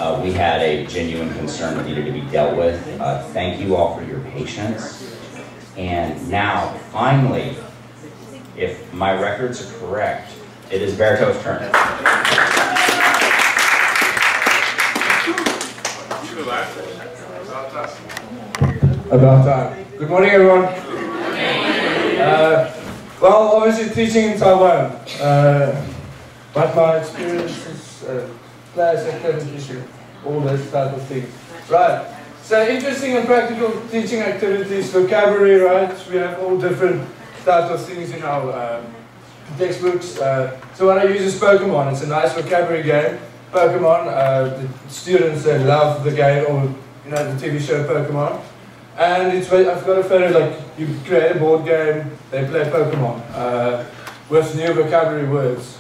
We had a genuine concern that needed to be dealt with. Thank you all for your patience. And now, finally, if my records are correct, it is Berto's turn. About time. Good morning, everyone. Well, obviously teaching in Taiwan, but my experiences, class activities, all this type of thing. Right. So interesting and practical teaching activities, vocabulary, right? We have all different types of things in our textbooks. So what I use is Pokemon. It's a nice vocabulary game. Pokemon, the students love the game, or you know, the TV show Pokemon. And it's, I've got a photo, like you create a board game, they play Pokemon with new vocabulary words,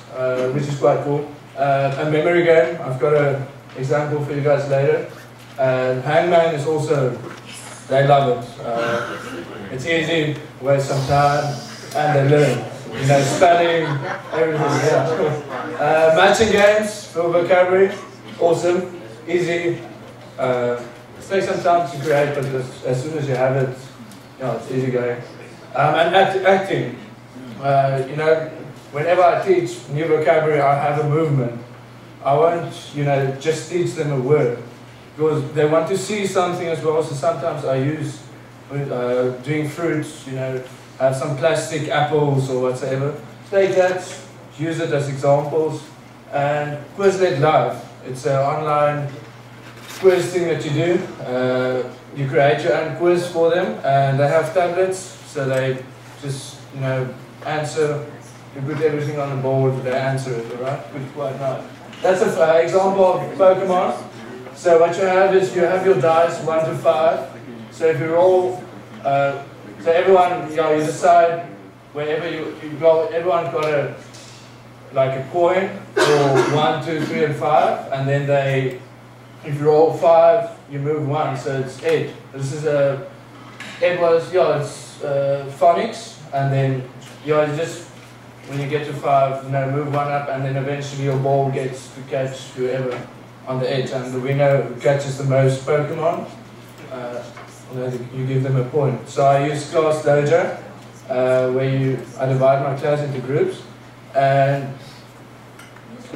which is quite cool. A memory game, I've got an example for you guys later. And Hangman is also, they love it. It's easy, waste some time, and they learn. You know, spelling, everything, yeah. Matching games for vocabulary, awesome, easy. Takes some time to create, but as soon as you have it, you know, it's easy going. And acting. You know, whenever I teach new vocabulary, I have a movement. I won't, you know, just teach them a word, because they want to see something as well. So sometimes I use, doing fruits, you know, have some plastic apples or whatever. Take that, use it as examples, and Quizlet Live. It's an online quiz thing that you do. You create your own quiz for them, and they have tablets, so they just, you know, answer. You put everything on the board, they answer it, alright? Which is quite nice. That's an example of Pokemon. So what you have is you have your dice 1 to 5. So if you roll, so everyone, you know, you decide wherever you go. Everyone's got a like a coin for 1, 2, 3, and 5, and then they. If you roll 5, you move 1, so it's 8. This is it's phonics, and then you just, when you get to 5, you know, move 1 up, and then eventually your ball gets to catch whoever on the edge, and the winner who catches the most Pokemon, you give them a point. So I use Class Dojo, where I divide my class into groups, and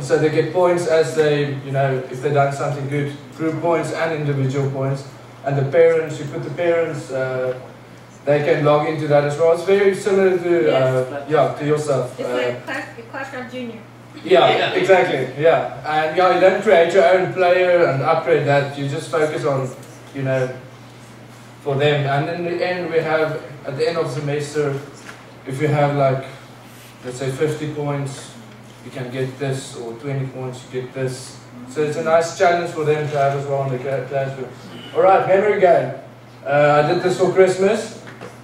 so they get points as they, you know, if they've done something good, group points and individual points. And the parents, you put the parents, they can log into that as well. It's very similar to, to yourself. It's like Clash Junior. Yeah, exactly, yeah. And yeah, you don't create your own player and upgrade that, you just focus on, you know, for them. And in the end, we have, at the end of the semester, if you have like, let's say 50 points, you can get this, or 20 points, you get this. So it's a nice challenge for them to have as well in the classroom. Alright, memory game. I did this for Christmas.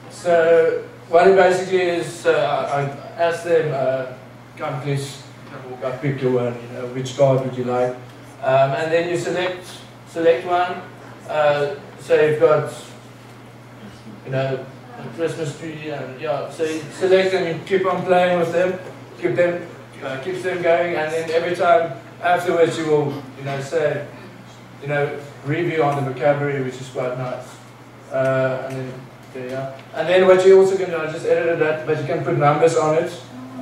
So what it basically is, I asked them, come please, I pick your one, you know, which card would you like? And then you select one. So you've got, you know, a Christmas tree, and yeah, so you select them, you keep on playing with them, keeps them going, and then every time afterwards you will, you know, say, you know, review on the vocabulary, which is quite nice. And then what you also can do, I just edited that, but you can put numbers on it.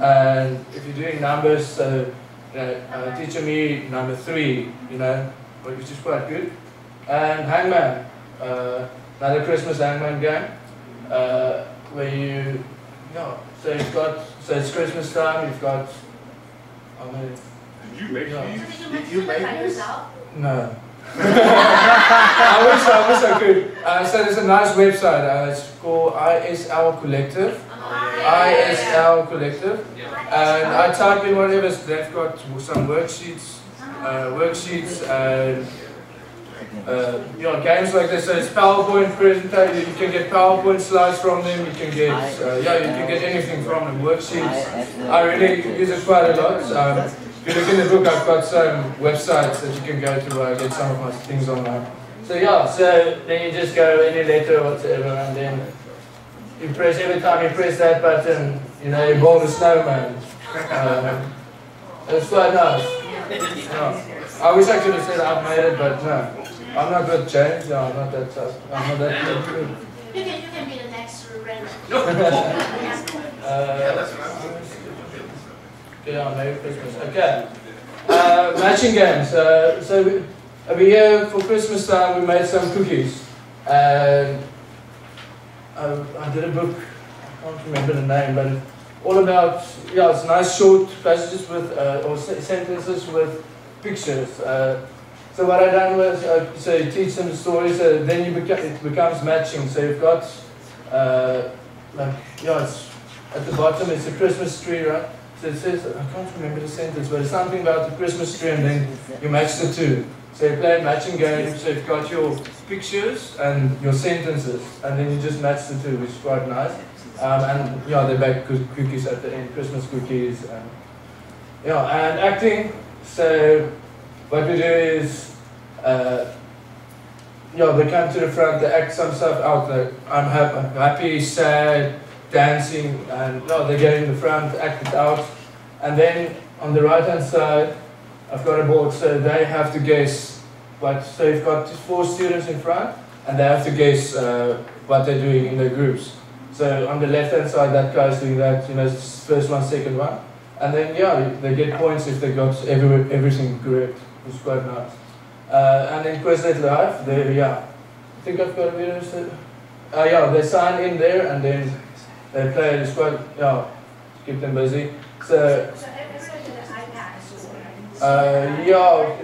And if you're doing numbers, so you know, teacher me number 3, you know, which is quite good. And Hangman, another Christmas Hangman game, where you know, so it's Christmas time. You've got. Did you make these? Did you make this? No. I wish I could. So there's a nice website. It's called ISL Collective. ISL Collective. And I type in whatever. They've got some worksheets, and you know, games like this. So it's PowerPoint presentation. You can get PowerPoint slides from them. You can get you can get anything from them. Worksheets. I really use it quite a lot. If you look in the book, I've got some websites that you can go to get some of my things online. So yeah, so then you just go any letter or whatever, and then you press, every time you press that button, you know, you build a snowman. It's quite nice. Yeah. I wish I could have said I've made it, but no. I'm not good at change. No, I'm not that tough. I'm not that good. You can be the next Renner. Yeah, Merry Christmas. Okay. Matching games. So every year for Christmas time we made some cookies. And I did a book, I can't remember the name, but it's all about, yeah, it's nice short passages with, or sentences with pictures. So what I done was, so you teach them the story, so then it becomes matching. So you've got, like, yeah, it's, at the bottom it's a Christmas tree, right? So it says, I can't remember the sentence, but it's something about the Christmas tree and then you match the two. So you play a matching game, so you've got your pictures and your sentences, and then you just match the two, which is quite nice. And yeah, they bake cookies at the end, Christmas cookies. And, yeah, and acting, so what we do is, yeah, they come to the front, they act some stuff out, like I'm happy, sad, dancing, and no, they get in the front, act it out. And then on the right hand side, I've got a board, so they have to guess what, so you've got 4 students in front, and they have to guess what they're doing in their groups. So on the left hand side, that guy's doing that, you know, first one, second one. And then, yeah, they get points if they got everything correct, which is quite nice. And then Quizlet Live, they, yeah, I think I've got a video, yeah, they sign in there, and then they play, it's quite, yeah, keep them busy. So everybody has an iPad. yeah,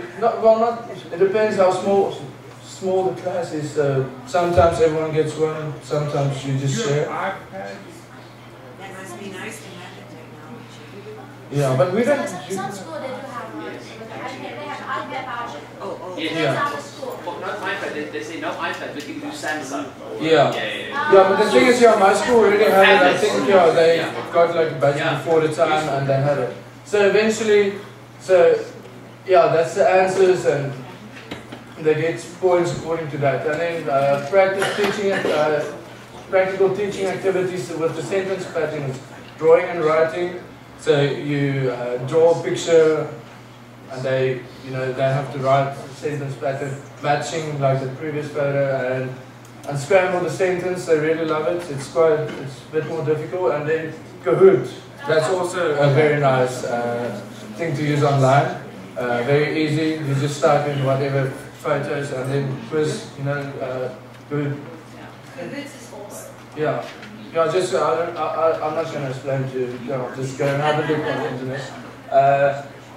it depends how small the class is. Sometimes everyone gets one, sometimes you just share. That must be nice to have the technology. Yeah, but we don't. Some school they do have one. They have iPad version. Oh. Depends Yeah. on the school. Well, no iPad. They say no iPad, but you can do Samsung. Yeah. Yeah, but the thing is, yeah, my school already had it. I think, yeah, they got like a budget before the time and they had it. So eventually, yeah, that's the answers, and they get points according to that. And then practical teaching activities with the sentence patterns, drawing and writing. So you draw a picture, and they have to write the sentence pattern, matching like the previous photo, and unscramble the sentence. They really love it. It's a bit more difficult. And then Kahoot. That's also a very nice thing to use online. Very easy. You just type in whatever photos and then quiz. Good. Yeah. Yeah. Just I'm not going to explain to you. Just go and have a look on the internet.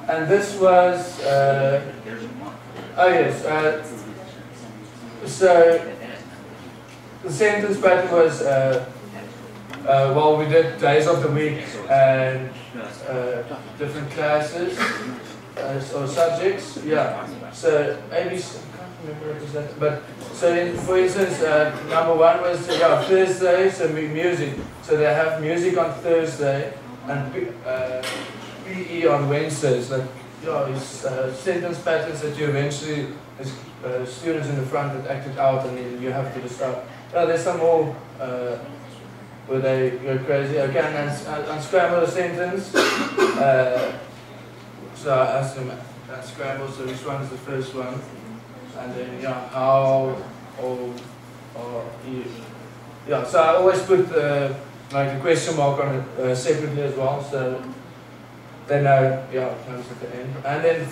And this was. Oh yes. So the sentence pattern was. Well, we did days of the week and different classes or subjects. Yeah. So ABC, I can't remember what was that. But so for instance, number 1 was Thursday. So music. So they have music on Thursday and PE on Wednesdays. Like it's sentence patterns that you eventually, as students in the front, that act it out, and then you have to decide. There's some more. Where they go crazy. I can unscramble a sentence. So I asked them unscramble, so which one is the first one? And then how or so I always put like a question mark on it separately as well, so they know it comes at the end. And then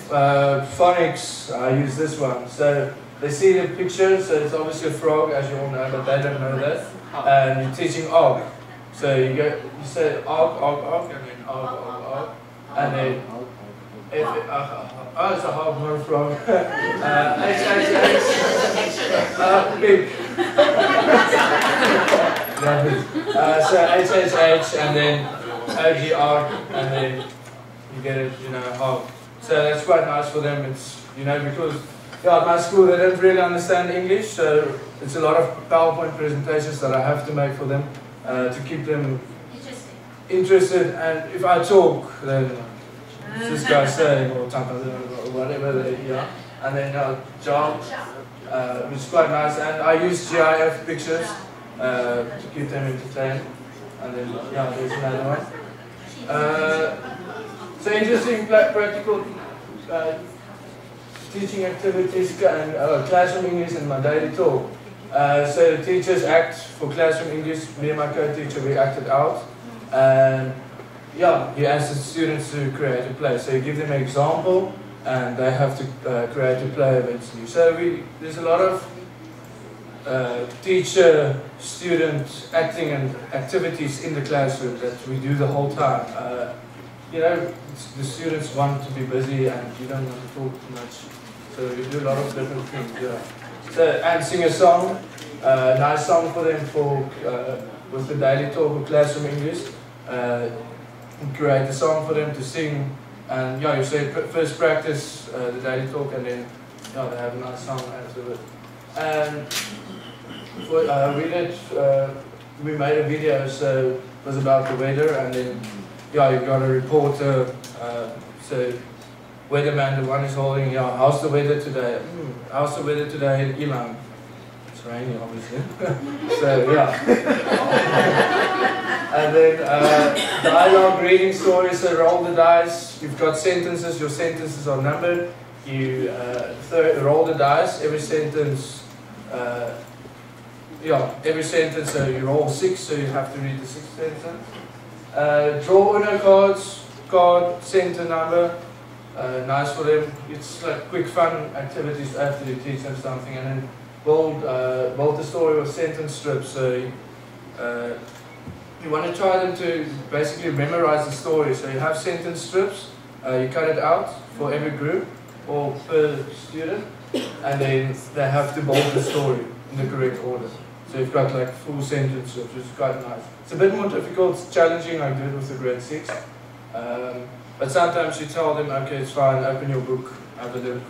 phonics, I use this one. So they see the picture, so it's obviously a frog, as you all know, but they don't know that. And you're teaching og. So you say og, and then og. And then it's a hog, not a frog. H, big. So H, and then OGR, and then you get it, hog. So that's quite nice for them. It's, because at my school they don't really understand English, so it's a lot of PowerPoint presentations that I have to make for them to keep them interested. And if I talk, then this guy saying or whatever and then job, which is quite nice. And I use GIF pictures to keep them entertained. And then there's another one. So interesting practical teaching activities and classroom English and my daily talk. So the teachers act for classroom English, me and my co-teacher, we acted out. And yeah, he asks the students to create a play. So you give them an example and they have to create a play eventually. So there's a lot of teacher-student acting and activities in the classroom that we do the whole time. You know, the students want to be busy and you don't want to talk too much. So we do a lot of different things. Yeah. So, and sing a song, nice song for them with the daily talk of classroom English. Create a song for them to sing, and yeah, you say first practice the daily talk, and then yeah, they have a nice song afterwards. And we made a video, so it was about the weather, and then yeah, you got a reporter, so weatherman, the one is holding, yeah, how's the weather today? How's the weather today in Elam? It's raining, obviously. So yeah. And then dialogue, reading stories, so roll the dice. You've got sentences, your sentences are numbered. You roll the dice, every sentence, every sentence, so you roll 6, so you have to read the 6th sentence. Draw Uno cards, card, center number, nice for them. It's like quick fun activities after you teach them something, and then build the story with sentence strips. So you want to try them to basically memorize the story. So you have sentence strips, you cut it out for every group or per student, and then they have to build the story in the correct order. So you've got like full sentence strips, which is quite nice. It's a bit more difficult, it's challenging, I do it with the grade 6. But sometimes you tell them, okay, it's fine, open your book, have a look.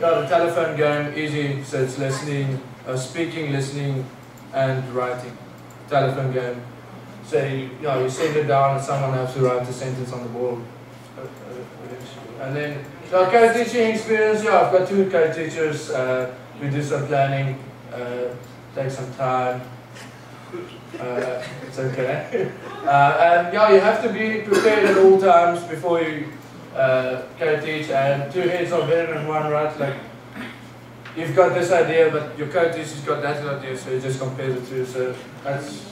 Yeah, the telephone game, easy, so it's listening, speaking, listening, and writing. Telephone game. So you send it down and someone has to write the sentence on the board. And then co-teaching experience, yeah, I've got 2 co-teachers. We do some planning, take some time. It's okay. And yeah, you have to be prepared at all times before you co-teach, and 2 heads are better than 1, right? Like, you've got this idea, but your co-teacher's got that idea, so you just compare the 2. So that's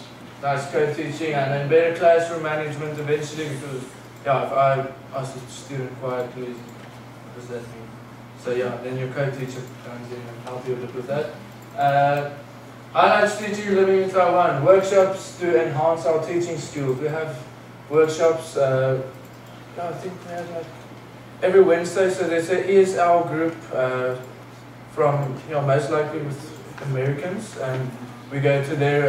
nice co-teaching, and then better classroom management eventually, because yeah, if I ask the student quietly, what does that mean? So yeah, then your co-teacher comes in and help you a bit with that. Highlights teaching living in Taiwan. Workshops to enhance our teaching skills. We have workshops, I think we have like every Wednesday, so there's an ESL group from, most likely with Americans, and we go to their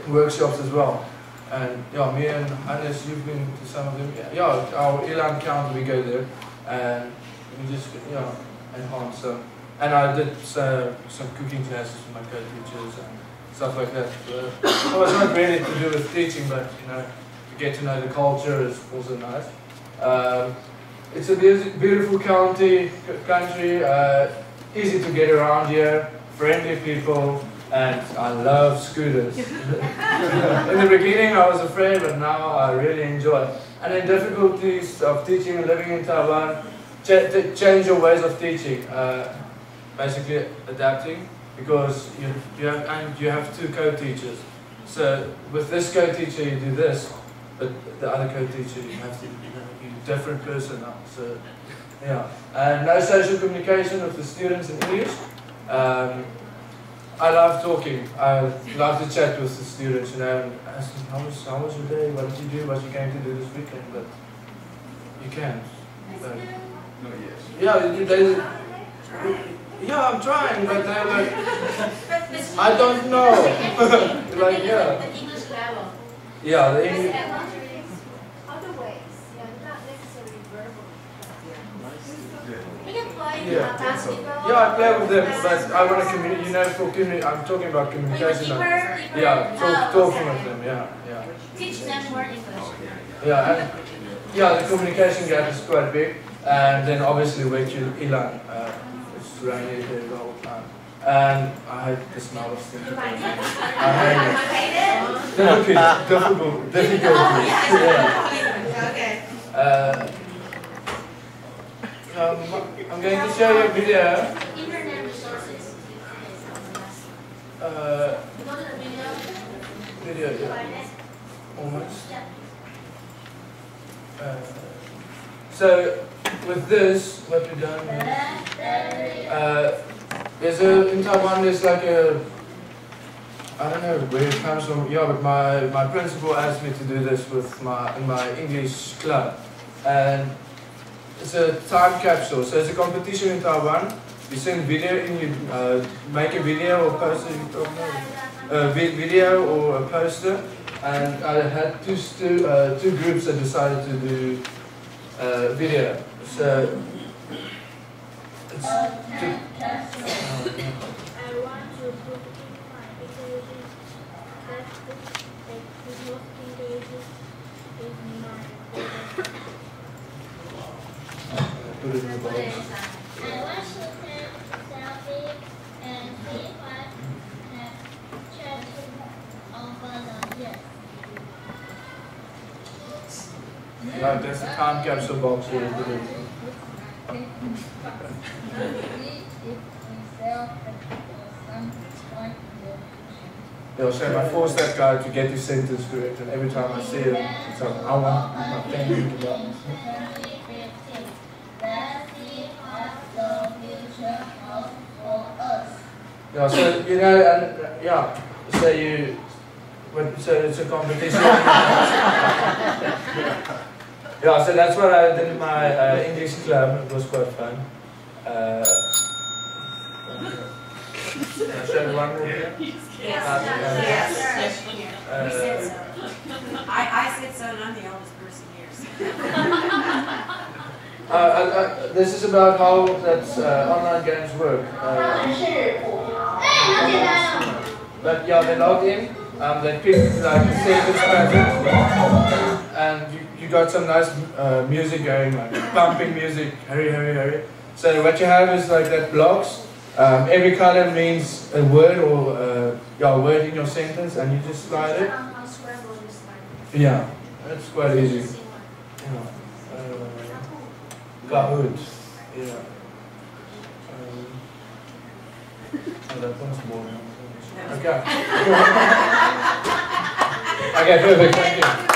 workshops as well. And yeah, me and Hannes, you've been to some of them. Yeah, our Elam count, we go there, and we just enhance them. And I did some cooking classes with my co-teachers and stuff like that. It was not really to do with teaching, but to get to know the culture is also nice. It's a beautiful country, easy to get around here, friendly people, and I love scooters. In the beginning I was afraid, but now I really enjoy it. And then difficulties of teaching and living in Taiwan, change your ways of teaching. Basically adapting, because you have 2 co-teachers. So with this co-teacher you do this, but the other co-teacher you have to, you're a different person now. So yeah, and no social communication with the students in English. I love talking. I love to chat with the students, and ask them, how was your day? What did you do? What you going to do this weekend? But you can't. Yeah, I'm trying, but they're like, I don't know. Like, yeah. The English level. Yeah, the English. Other ways, not necessarily verbal. You can play Yeah. basketball. Yeah, I play with them, but I want to communicate. I'm talking about communication. Talking with them. Yeah. Teach them more English. Yeah, the communication gap is quite big, and then obviously wait till Ilan. It's raining here the whole time, and I hate the smell of stinky. I hate it. Difficult. Yeah. Okay. I'm going to show you a video. Internet resources. Uh, You go to the video, video. yeah, almost. Yeah. So with this, what we've done is, in Taiwan there's like a, I don't know where it comes from, yeah, but my principal asked me to do this in my English club, and it's a time capsule. So it's a competition in Taiwan. You send video in, you make a video or poster, video or a poster, and I had two groups that decided to do video. So it's I want to put in my engaging Facebook, the most engaging is my put it in the box. I want to take selfie and see if I have chatted over the years. Right, that's the time capsule box here. Put it. Yeah, so I force that guy to get his sentence correct, and every time I see him, it's like, I want my pen to go. Yeah, so you know, and yeah, so so it's a competition. Yeah, so that's what I did in my English club. It was quite fun. Can I show you one more here? Yes, you said so. I said so, and I'm the oldest person here. This is about how that online games work. But yeah, they log in, they pick like a sentence pattern, and you got some nice music going, like pumping music, hurry, hurry, hurry. So what you have is like that blocks. Every color means a word or a word in your sentence, and you just slide it. Yeah, that's quite easy. Yeah. Kahoot. Yeah. Oh, that one's boring. Okay. Okay, perfect. Thank you.